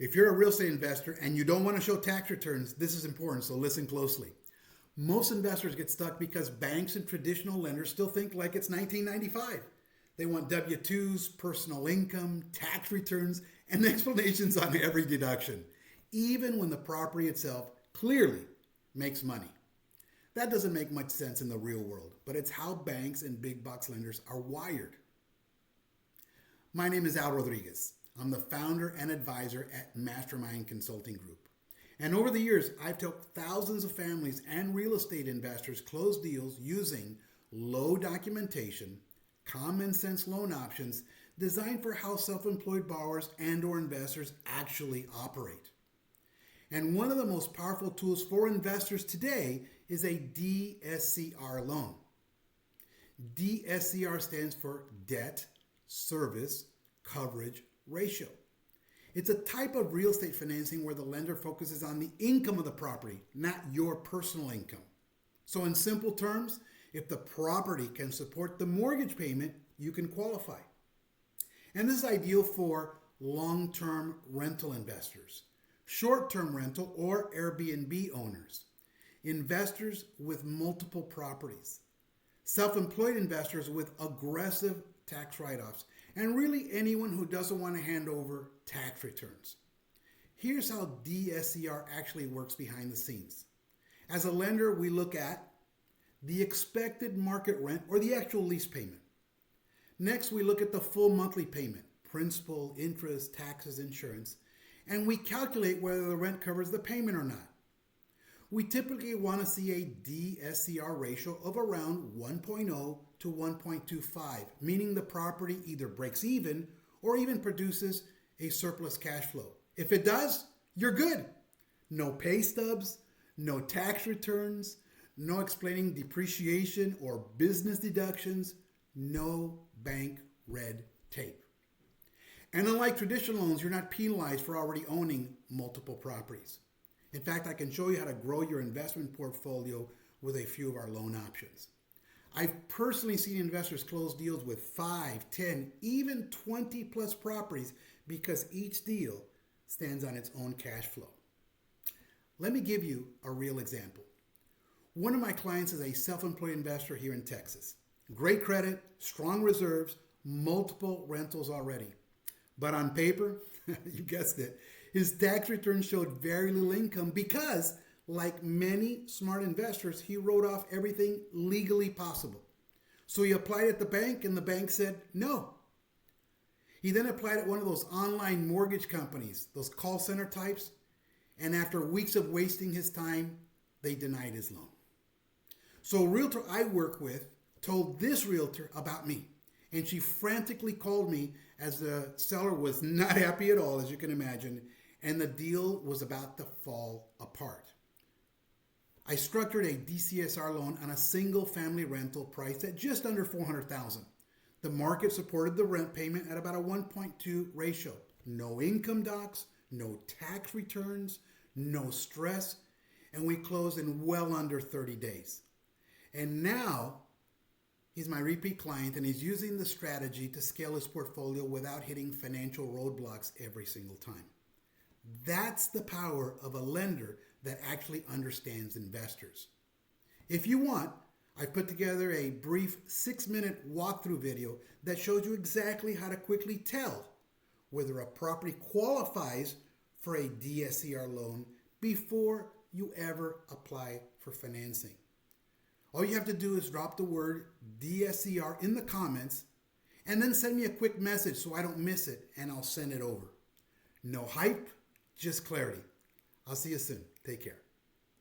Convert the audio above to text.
If you're a real estate investor and you don't want to show tax returns, this is important, so listen closely. Most investors get stuck because banks and traditional lenders still think like it's 1995. They want W-2s, personal income, tax returns, and explanations on every deduction, even when the property itself clearly makes money. That doesn't make much sense in the real world, but it's how banks and big box lenders are wired. My name is Al Rodriguez. I'm the founder and advisor at Mastermind Consulting Group. And over the years, I've helped thousands of families and real estate investors close deals using low documentation, common sense loan options designed for how self-employed borrowers and or investors actually operate. And one of the most powerful tools for investors today is a DSCR loan. DSCR stands for Debt Service Coverage Ratio. It's a type of real estate financing where the lender focuses on the income of the property, not your personal income. So in simple terms, if the property can support the mortgage payment, you can qualify. And this is ideal for long-term rental investors, short-term rental or Airbnb owners, investors with multiple properties, self-employed investors with aggressive tax write-offs, and really anyone who doesn't want to hand over tax returns. Here's how DSCR actually works behind the scenes. As a lender, we look at the expected market rent or the actual lease payment. Next, we look at the full monthly payment, principal, interest, taxes, insurance, and we calculate whether the rent covers the payment or not. We typically want to see a DSCR ratio of around 1.0 to 1.25, meaning the property either breaks even or even produces a surplus cash flow. If it does, you're good. No pay stubs, no tax returns, no explaining depreciation or business deductions, no bank red tape. And unlike traditional loans, you're not penalized for already owning multiple properties. In fact, I can show you how to grow your investment portfolio with a few of our loan options. I've personally seen investors close deals with 5, 10, even 20 plus properties because each deal stands on its own cash flow. Let me give you a real example. One of my clients is a self-employed investor here in Texas. Great credit, strong reserves, multiple rentals already. But on paper, you guessed it, his tax return showed very little income because, like many smart investors, he wrote off everything legally possible. So he applied at the bank and the bank said no. He then applied at one of those online mortgage companies, those call center types, and after weeks of wasting his time, they denied his loan. So a realtor I work with told this realtor about me, and she frantically called me as the seller was not happy at all, as you can imagine, and the deal was about to fall apart. I structured a DSCR loan on a single family rental priced at just under $400,000. The market supported the rent payment at about a 1.2 ratio. No income docs, no tax returns, no stress, and we closed in well under 30 days. And now he's my repeat client and he's using the strategy to scale his portfolio without hitting financial roadblocks every single time. That's the power of a lender that actually understands investors. If you want, I've put together a brief 6-minute walkthrough video that shows you exactly how to quickly tell whether a property qualifies for a DSCR loan before you ever apply for financing. All you have to do is drop the word DSCR in the comments and then send me a quick message so I don't miss it and I'll send it over. No hype, just clarity. I'll see you soon. Take care.